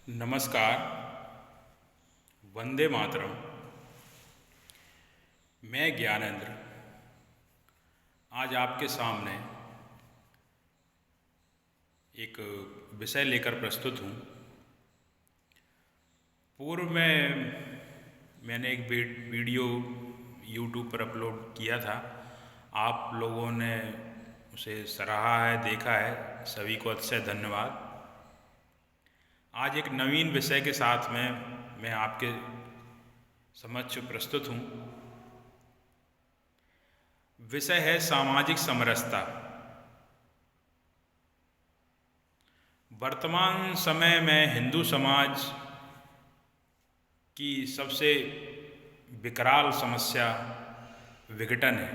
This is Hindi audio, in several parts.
नमस्कार। वंदे मातरम। मैं ज्ञानेंद्र आज आपके सामने एक विषय लेकर प्रस्तुत हूँ। पूर्व में मैंने एक वीडियो YouTube पर अपलोड किया था। आप लोगों ने उसे सराहा है, देखा है, सभी को अतिशय धन्यवाद। आज एक नवीन विषय के साथ में मैं आपके समक्ष प्रस्तुत हूँ। विषय है सामाजिक समरसता। वर्तमान समय में हिंदू समाज की सबसे विकराल समस्या विघटन है।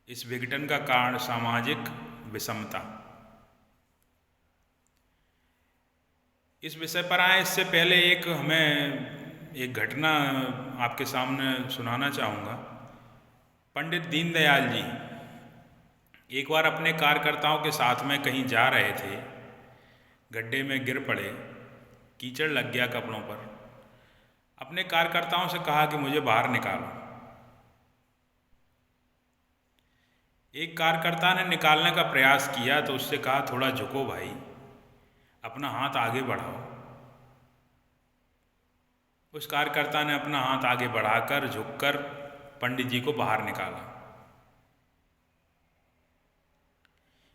इस विघटन का कारण सामाजिक विषमता। इस विषय पर आए इससे पहले हमें एक घटना आपके सामने सुनाना चाहूँगा। पंडित दीनदयाल जी एक बार अपने कार्यकर्ताओं के साथ में कहीं जा रहे थे। गड्ढे में गिर पड़े, कीचड़ लग गया कपड़ों पर। अपने कार्यकर्ताओं से कहा कि मुझे बाहर निकालो। एक कार्यकर्ता ने निकालने का प्रयास किया तो उससे कहा, थोड़ा झुको भाई, अपना हाथ आगे बढ़ाओ। उस कार्यकर्ता ने अपना हाथ आगे बढ़ाकर झुककर पंडित जी को बाहर निकाला।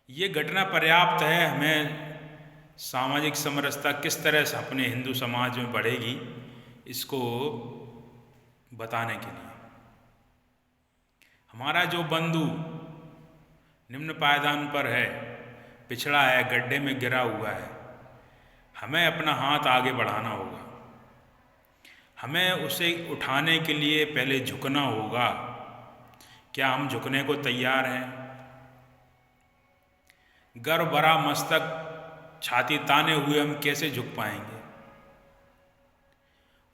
ये घटना पर्याप्त है हमें सामाजिक समरसता किस तरह से अपने हिंदू समाज में बढ़ेगी इसको बताने के लिए। हमारा जो बंधु निम्न पायदान पर है, पिछड़ा है, गड्ढे में गिरा हुआ है, हमें अपना हाथ आगे बढ़ाना होगा। हमें उसे उठाने के लिए पहले झुकना होगा। क्या हम झुकने को तैयार हैं? गर्व भरा मस्तक छाती ताने हुए हम कैसे झुक पाएंगे?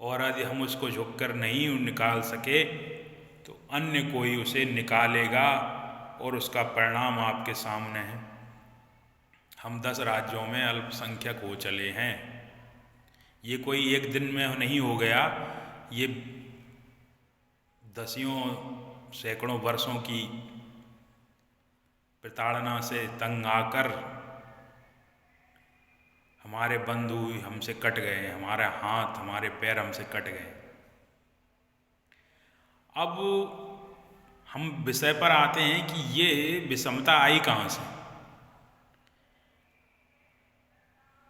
और यदि हम उसको झुककर नहीं निकाल सके तो अन्य कोई उसे निकालेगा और उसका परिणाम आपके सामने है। हम 10 राज्यों में अल्पसंख्यक हो चले हैं। ये कोई एक दिन में नहीं हो गया, ये दसियों सैकड़ों वर्षों की प्रताड़ना से तंग आकर हमारे बंधु हमसे कट गए, हमारे हाथ हमारे पैर हमसे कट गए। अब हम विषय पर आते हैं कि ये विषमता आई कहाँ से।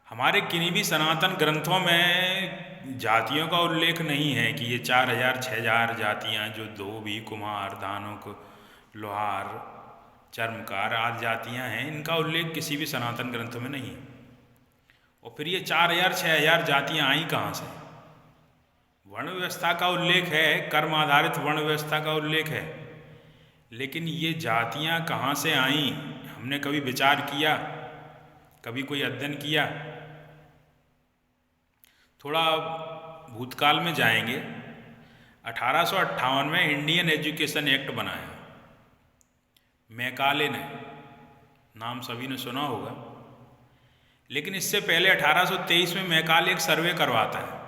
हमारे किन्हीं भी सनातन ग्रंथों में जातियों का उल्लेख नहीं है कि ये 4000 6000 जातियाँ जो धोबी, कुम्हार, धानुक, लोहार, चर्मकार आदि जातियाँ हैं, इनका उल्लेख किसी भी सनातन ग्रंथ में नहीं है। और फिर ये 4000 6000 जातियाँ आई कहाँ से? वर्ण व्यवस्था का उल्लेख है, कर्म आधारित वर्ण व्यवस्था का उल्लेख है, लेकिन ये जातियाँ कहाँ से आईं हमने कभी विचार किया, कभी कोई अध्ययन किया? थोड़ा भूतकाल में जाएंगे। 1858 में इंडियन एजुकेशन एक्ट बनाया, मैकाले ने, नाम सभी ने सुना होगा। लेकिन इससे पहले 1823 में मैकाले एक सर्वे करवाता है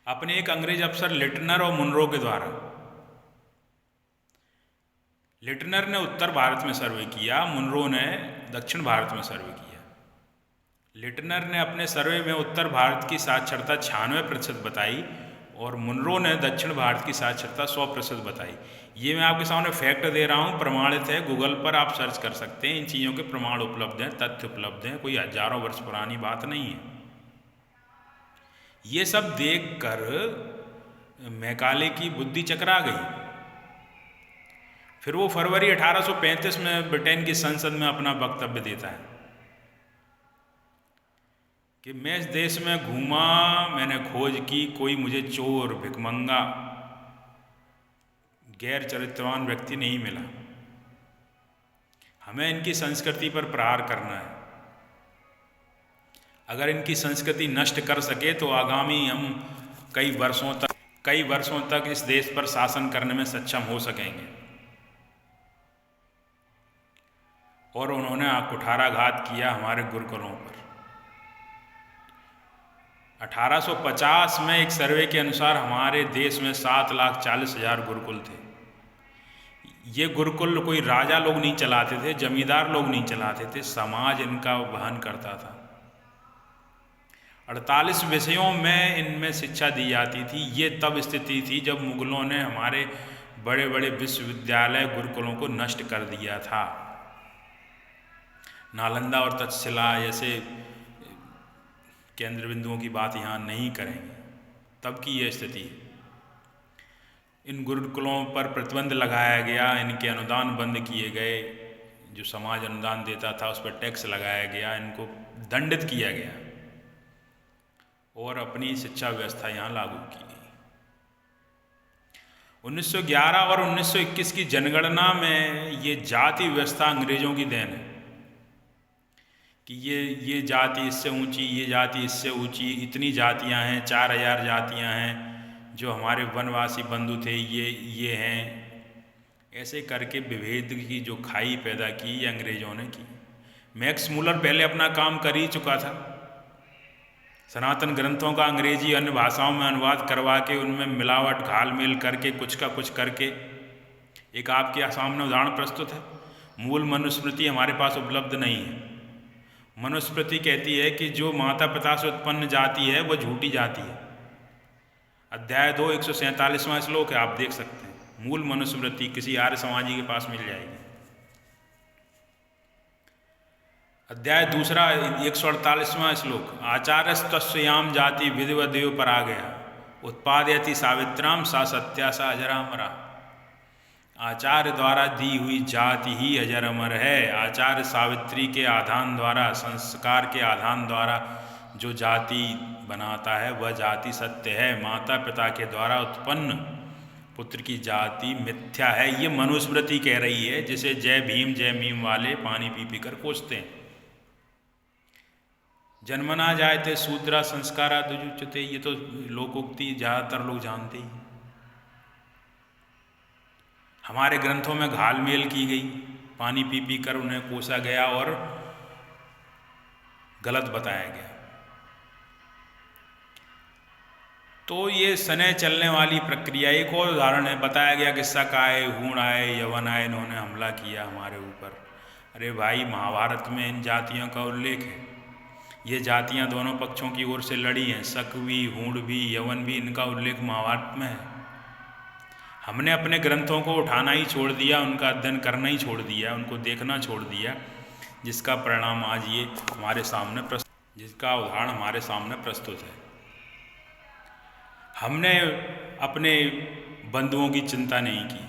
अपने एक अंग्रेज अफसर लिटनर और मुनरो के द्वारा। लिटनर ने उत्तर भारत में सर्वे किया, मुनरो ने दक्षिण भारत में सर्वे किया। लिटनर ने अपने सर्वे में उत्तर भारत की साक्षरता 96% बताई और मुनरो ने दक्षिण भारत की साक्षरता 100% बताई। ये मैं आपके सामने फैक्ट दे रहा हूँ, प्रमाणित है, गूगल पर आप सर्च कर सकते हैं। इन चीज़ों के प्रमाण उपलब्ध हैं, तथ्य उपलब्ध हैं, कोई हजारों वर्ष पुरानी बात नहीं है। ये सब देखकर मैकाले की बुद्धि चकरा गई। फिर वो फरवरी 1835 में ब्रिटेन की संसद में अपना वक्तव्य देता है कि मैं इस देश में घूमा, मैंने खोज की, कोई मुझे चोर, भिखमंगा, गैर चरित्रवान व्यक्ति नहीं मिला। हमें इनकी संस्कृति पर प्रहार करना है। अगर इनकी संस्कृति नष्ट कर सके तो आगामी हम कई वर्षों तक इस देश पर शासन करने में सक्षम हो सकेंगे। और उन्होंने कुठाराघात किया हमारे गुरुकुलों पर। 1850 में एक सर्वे के अनुसार हमारे देश में 7,40,000 गुरुकुल थे। ये गुरुकुल कोई राजा लोग नहीं चलाते थे, जमींदार लोग नहीं चलाते थे, समाज इनका वहन करता था। 48 विषयों में इनमें शिक्षा दी जाती थी। ये तब स्थिति थी जब मुगलों ने हमारे बड़े बड़े विश्वविद्यालय गुरुकुलों को नष्ट कर दिया था। नालंदा और तक्षशिला जैसे केंद्र बिंदुओं की बात यहाँ नहीं करेंगे, तब की ये स्थिति है। इन गुरुकुलों पर प्रतिबंध लगाया गया, इनके अनुदान बंद किए गए, जो समाज अनुदान देता था उस पर टैक्स लगाया गया, इनको दंडित किया गया और अपनी शिक्षा व्यवस्था यहाँ लागू की गई। 1911 और 1921 की जनगणना में ये जाति व्यवस्था अंग्रेजों की देन है कि ये जाति इससे ऊंची, ये जाति इससे ऊंची, इतनी जातियां हैं, 4,000 जातियां हैं, जो हमारे वनवासी बंधु थे ये हैं। ऐसे करके विभेद की जो खाई पैदा की ये अंग्रेजों ने की। मैक्स मूलर पहले अपना काम कर ही चुका था। सनातन ग्रंथों का अंग्रेजी अन्य भाषाओं में अनुवाद करवा के उनमें मिलावट घाल मेल करके कुछ का कुछ करके एक आपके सामने उदाहरण प्रस्तुत है। मूल मनुस्मृति हमारे पास उपलब्ध नहीं है। मनुस्मृति कहती है कि जो माता पिता से उत्पन्न जाति है वह झूठी जाति है। अध्याय 2 147वां श्लोक है, आप देख सकते हैं। मूल मनुस्मृति किसी आर्य समाजी के पास मिल जाएगी। अध्याय 2 148वां श्लोक, आचार्यस्तस्याम जाति विधिवदेव पर आ गया, उत्पादयति सावित्राम सा सत्या सा अजरामरा। आचार्य द्वारा दी हुई जाति ही अजर अमर है। आचार्य सावित्री के आधान द्वारा, संस्कार के आधान द्वारा जो जाति बनाता है वह जाति सत्य है। माता पिता के द्वारा उत्पन्न पुत्र की जाति मिथ्या है, ये मनुस्मृति कह रही है, जिसे जय भीम जय मीम वाले पानी पी पी कर कोसते हैं। जन्मना जायते शूद्रा संस्कारा दुजुच्यते, ये तो लोकोक्ति ज़्यादातर लोग जानते ही। हमारे ग्रंथों में घालमेल की गई, पानी पी पी कर उन्हें कोसा गया और गलत बताया गया। तो ये सने चलने वाली प्रक्रिया। एक और उदाहरण है, बताया गया कि शक आए, हूण आए, यवन आए, इन्होंने हमला किया हमारे ऊपर। अरे भाई, महाभारत में इन जातियों का उल्लेख है। ये जातियां दोनों पक्षों की ओर से लड़ी हैं। शक भी, हूण भी, यवन भी, इनका उल्लेख महाभारत में है। हमने अपने ग्रंथों को उठाना ही छोड़ दिया, उनका अध्ययन करना ही छोड़ दिया, उनको देखना छोड़ दिया, जिसका परिणाम आज ये हमारे सामने जिसका उदाहरण हमारे सामने प्रस्तुत है। हमने अपने बंधुओं की चिंता नहीं की।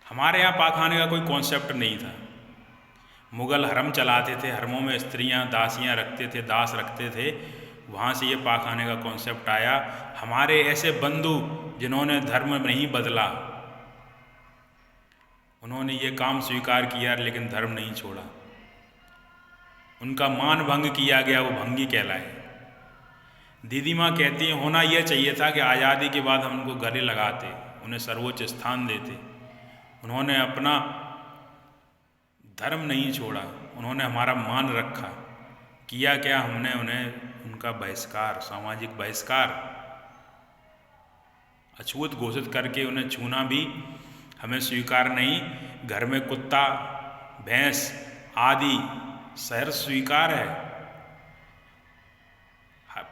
हमारे यहाँ पाखाने का कोई कॉन्सेप्ट नहीं था। मुगल हरम चलाते थे, हरमों में स्त्रियाँ दासियाँ रखते थे, दास रखते थे, वहाँ से ये पाखाने का कॉन्सेप्ट आया। हमारे ऐसे बंधु जिन्होंने धर्म नहीं बदला, उन्होंने ये काम स्वीकार किया लेकिन धर्म नहीं छोड़ा। उनका मान भंग किया गया, वो भंगी कहलाए। दीदी माँ कहती हैं होना यह चाहिए था कि आज़ादी के बाद हम उनको गले लगाते, उन्हें सर्वोच्च स्थान देते। उन्होंने अपना धर्म नहीं छोड़ा, उन्होंने हमारा मान रखा। किया क्या हमने? उन्हें उनका बहिष्कार, सामाजिक बहिष्कार, अछूत घोषित करके उन्हें छूना भी हमें स्वीकार नहीं। घर में कुत्ता, भैंस आदि शहर स्वीकार है।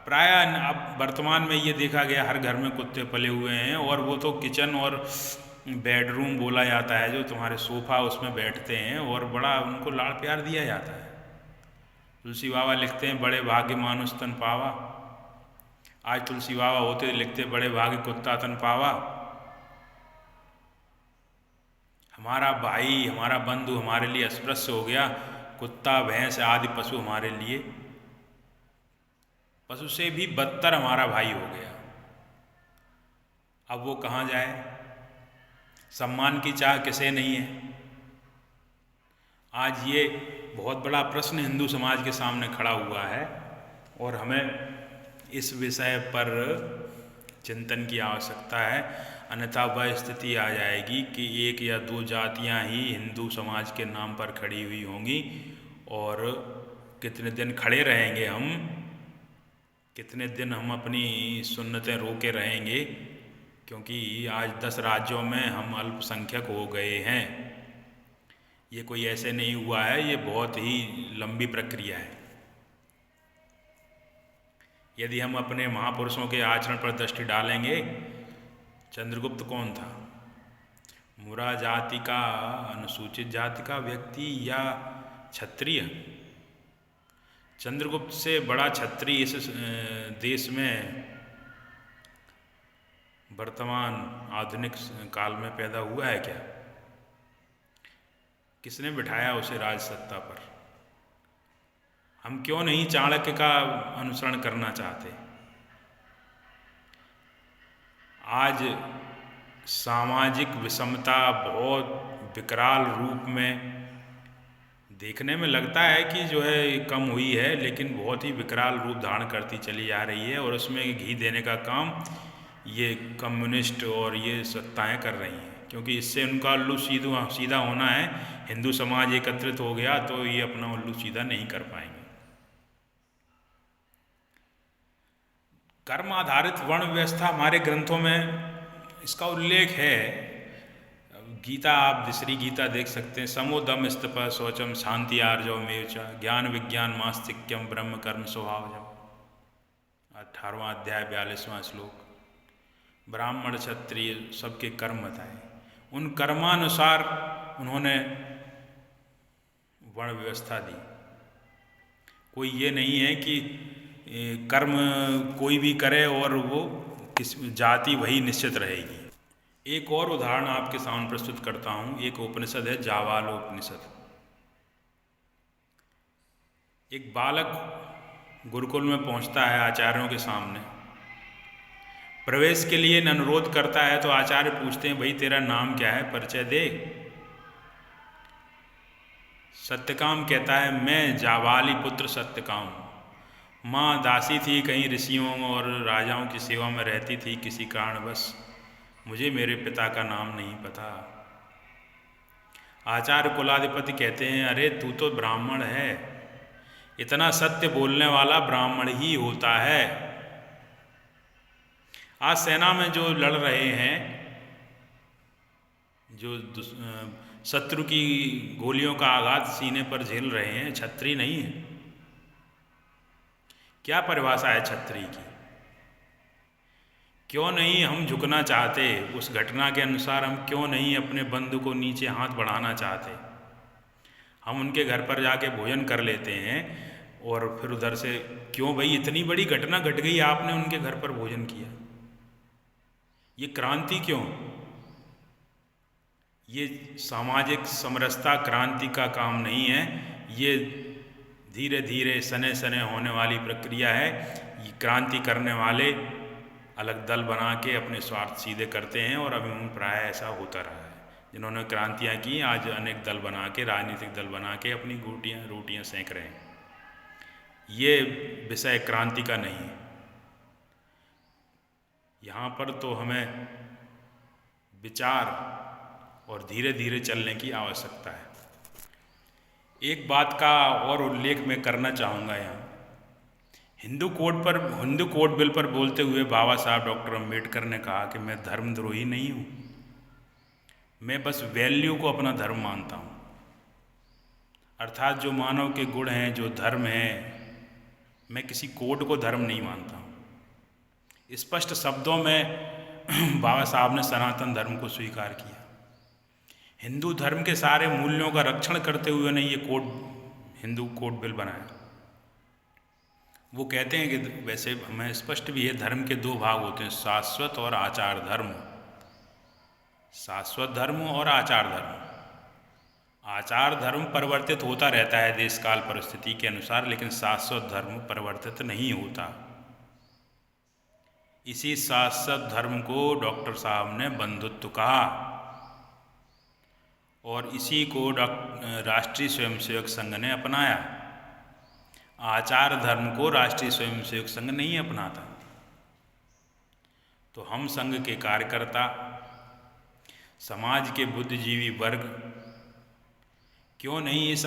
प्राय अब वर्तमान में ये देखा गया हर घर में कुत्ते पले हुए हैं, और वो तो किचन और बेडरूम बोला जाता है, जो तुम्हारे सोफा उसमें बैठते हैं और बड़ा उनको लाड़ प्यार दिया जाता है। तुलसी बाबा लिखते हैं बड़े भाग्य मानुष तन पावा। आज तुलसी बाबा होते लिखते बड़े भाग्य कुत्ता तन पावा। हमारा भाई, हमारा बंधु हमारे लिए अस्पृश्य हो गया। कुत्ता, भैंस आदि पशु हमारे लिए पशु से भी बदतर हमारा भाई हो गया। अब वो कहाँ जाए? सम्मान की चाह किसे नहीं है? आज ये बहुत बड़ा प्रश्न हिंदू समाज के सामने खड़ा हुआ है और हमें इस विषय पर चिंतन की आवश्यकता है। अन्यथा वह स्थिति आ जाएगी कि एक या दो जातियां ही हिंदू समाज के नाम पर खड़ी हुई होंगी और कितने दिन खड़े रहेंगे हम, कितने दिन हम अपनी सुन्नतें रोके रहेंगे, क्योंकि आज 10 राज्यों में हम अल्पसंख्यक हो गए हैं। ये कोई ऐसे नहीं हुआ है, ये बहुत ही लंबी प्रक्रिया है। यदि हम अपने महापुरुषों के आचरण पर दृष्टि डालेंगे, चंद्रगुप्त कौन था? मुरा जाति का, अनुसूचित जाति का व्यक्ति या क्षत्रिय? चंद्रगुप्त से बड़ा क्षत्रिय इस देश में वर्तमान आधुनिक काल में पैदा हुआ है क्या? किसने बिठाया उसे राज सत्ता पर? हम क्यों नहीं चाणक्य का अनुसरण करना चाहते? आज सामाजिक विषमता बहुत विकराल रूप में देखने में लगता है कि जो है कम हुई है, लेकिन बहुत ही विकराल रूप धारण करती चली जा रही है, और उसमें घी देने का काम ये कम्युनिस्ट और ये सत्ताएं कर रही हैं, क्योंकि इससे उनका उल्लू सीधा होना है। हिंदू समाज एकत्रित हो गया तो ये अपना उल्लू सीधा नहीं कर पाएंगे। कर्म आधारित वर्ण व्यवस्था हमारे ग्रंथों में इसका उल्लेख है। गीता, आप श्री गीता देख सकते हैं। समोदम स्तप शौचम शांति आर्जव मेवच ज्ञान विज्ञान मास्तिक्यम ब्रह्म कर्म स्वभावजम, 18वां अध्याय 42वां श्लोक। ब्राह्मण क्षत्रिय सबके कर्म बताए, उन कर्मानुसार उन्होंने वर्ण व्यवस्था दी। कोई ये नहीं है कि कर्म कोई भी करे और वो किस जाति वही निश्चित रहेगी। एक और उदाहरण आपके सामने प्रस्तुत करता हूँ। एक उपनिषद है, जावाल उपनिषद। एक बालक गुरुकुल में पहुँचता है आचार्यों के सामने, प्रवेश के लिए अनुरोध करता है, तो आचार्य पूछते हैं, भाई तेरा नाम क्या है, परिचय दे। सत्यकाम कहता है, मैं जावाली पुत्र सत्यकाम। माँ दासी थी, कहीं ऋषियों और राजाओं की सेवा में रहती थी, किसी कारणवश मुझे मेरे पिता का नाम नहीं पता। आचार्य कुलाधिपति कहते हैं, अरे तू तो ब्राह्मण है, इतना सत्य बोलने वाला ब्राह्मण ही होता है। आज सेना में जो लड़ रहे हैं, जो शत्रु की गोलियों का आघात सीने पर झेल रहे हैं, क्षत्रिय नहीं है। क्या परिभाषा है क्षत्रिय की? क्यों नहीं हम झुकना चाहते? उस घटना के अनुसार हम क्यों नहीं अपने बंधु को नीचे हाथ बढ़ाना चाहते? हम उनके घर पर जाके भोजन कर लेते हैं, और फिर उधर से क्यों भाई, इतनी बड़ी घटना घट गई, आपने उनके घर पर भोजन किया। ये क्रांति क्यों? ये सामाजिक समरसता क्रांति का काम नहीं है, ये धीरे धीरे सने सने होने वाली प्रक्रिया है। ये क्रांति करने वाले अलग दल बना के अपने स्वार्थ सीधे करते हैं, और अभी प्राय ऐसा होता रहा है। जिन्होंने क्रांतियाँ की, आज अनेक दल बना के, राजनीतिक दल बना के अपनी रोटियाँ सेंक रहे हैं। ये विषय क्रांति का नहीं है। यहाँ पर तो हमें विचार और धीरे धीरे चलने की आवश्यकता है। एक बात का और उल्लेख मैं करना चाहूँगा यहाँ। हिंदू कोड बिल पर बोलते हुए बाबा साहब डॉक्टर अम्बेडकर ने कहा कि मैं धर्मद्रोही नहीं हूँ, मैं बस वैल्यू को अपना धर्म मानता हूँ। अर्थात जो मानव के गुण हैं, जो धर्म है, मैं किसी कोड को धर्म नहीं मानता हूँ। स्पष्ट शब्दों में बाबा साहब ने सनातन धर्म को स्वीकार किया। हिंदू धर्म के सारे मूल्यों का रक्षण करते हुए ने ये हिंदू कोड बिल बनाया। वो कहते हैं कि वैसे हमें स्पष्ट भी है, धर्म के दो भाग होते हैं, शाश्वत और आचार धर्म। शाश्वत धर्म और आचार धर्म। आचार धर्म परिवर्तित होता रहता है देश काल परिस्थिति के अनुसार, लेकिन शाश्वत धर्म परिवर्तित नहीं होता। इसी शाश्वत धर्म को डॉक्टर साहब ने बंधुत्व कहा, और इसी को राष्ट्रीय स्वयंसेवक संघ ने अपनाया। आचार धर्म को राष्ट्रीय स्वयंसेवक संघ नहीं अपनाता। तो हम संघ के कार्यकर्ता, समाज के बुद्धिजीवी वर्ग क्यों नहीं इस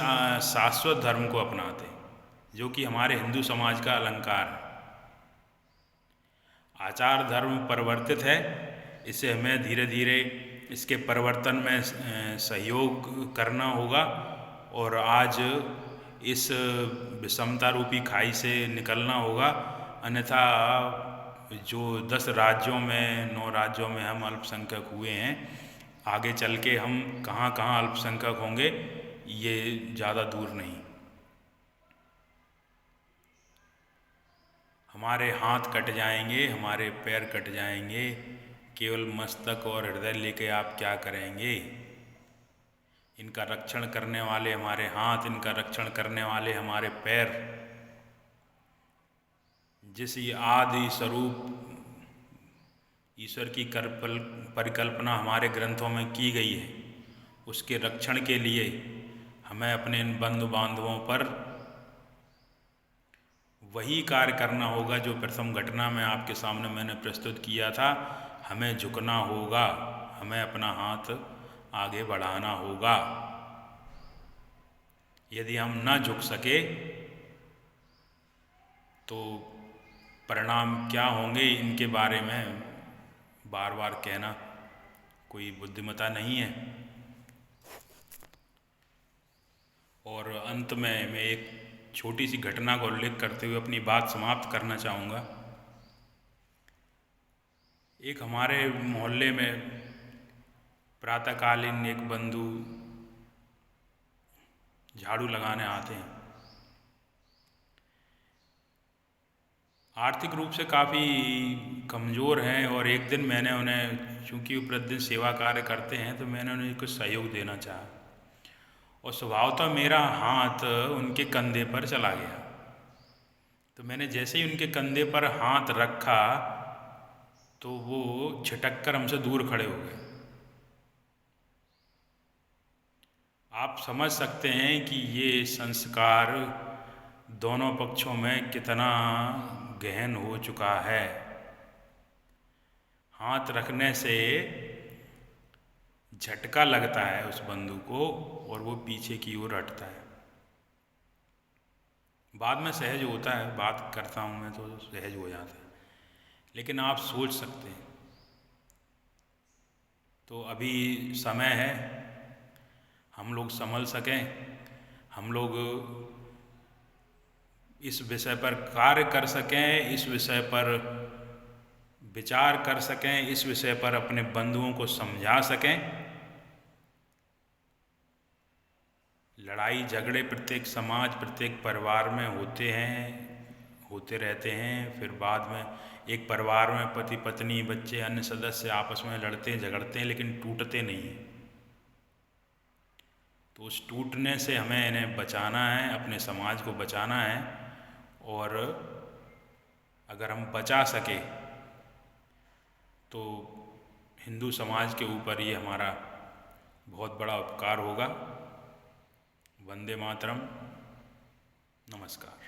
शाश्वत धर्म को अपनाते? जो कि हमारे हिंदू समाज का अलंकार है। आचार धर्म परिवर्तित है, इसे हमें धीरे धीरे इसके परिवर्तन में सहयोग करना होगा और आज इस विषमता रूपी खाई से निकलना होगा। अन्यथा जो 10 राज्यों में 9 राज्यों में हम अल्पसंख्यक हुए हैं, आगे चल के हम कहाँ कहाँ अल्पसंख्यक होंगे ये ज़्यादा दूर नहीं। हमारे हाथ कट जाएंगे, हमारे पैर कट जाएंगे, केवल मस्तक और हृदय लेके आप क्या करेंगे। इनका रक्षण करने वाले हमारे हाथ, इनका रक्षण करने वाले हमारे पैर। जिस आदि स्वरूप ईश्वर की परिकल्पना हमारे ग्रंथों में की गई है, उसके रक्षण के लिए हमें अपने इन बंधु बांधवों पर वही कार्य करना होगा जो प्रथम घटना में आपके सामने मैंने प्रस्तुत किया था। हमें झुकना होगा, हमें अपना हाथ आगे बढ़ाना होगा। यदि हम न झुक सके तो परिणाम क्या होंगे, इनके बारे में बार बार कहना कोई बुद्धिमत्ता नहीं है। और अंत में मैं एक छोटी सी घटना का उल्लेख करते हुए अपनी बात समाप्त करना चाहूँगा। एक हमारे मोहल्ले में प्रातःकालीन एक बंधु झाड़ू लगाने आते हैं। आर्थिक रूप से काफ़ी कमज़ोर हैं और एक दिन मैंने उन्हें, चूँकि वो प्रतिदिन सेवा कार्य करते हैं, तो मैंने उन्हें कुछ सहयोग देना चाहा और स्वभावतः मेरा हाथ उनके कंधे पर चला गया। तो मैंने जैसे ही उनके कंधे पर हाथ रखा तो वो छिटक कर हमसे दूर खड़े हो गए। आप समझ सकते हैं कि ये संस्कार दोनों पक्षों में कितना गहन हो चुका है। हाथ रखने से झटका लगता है उस बंधु को और वो पीछे की ओर हटता है। बाद में सहज होता है, बात करता हूँ मैं तो सहज हो जाता है, लेकिन आप सोच सकते हैं। तो अभी समय है, हम लोग संभल सकें, हम लोग इस विषय पर कार्य कर सकें, इस विषय पर विचार कर सकें, इस विषय पर अपने बंधुओं को समझा सकें। लड़ाई झगड़े प्रत्येक समाज, प्रत्येक परिवार में होते हैं, होते रहते हैं। फिर बाद में एक परिवार में पति पत्नी बच्चे अन्य सदस्य आपस में लड़ते झगड़ते हैं, लेकिन टूटते नहीं हैं। तो उस टूटने से हमें इन्हें बचाना है, अपने समाज को बचाना है। और अगर हम बचा सके तो हिंदू समाज के ऊपर ये हमारा बहुत बड़ा उपकार होगा। वंदे मातरम। नमस्कार।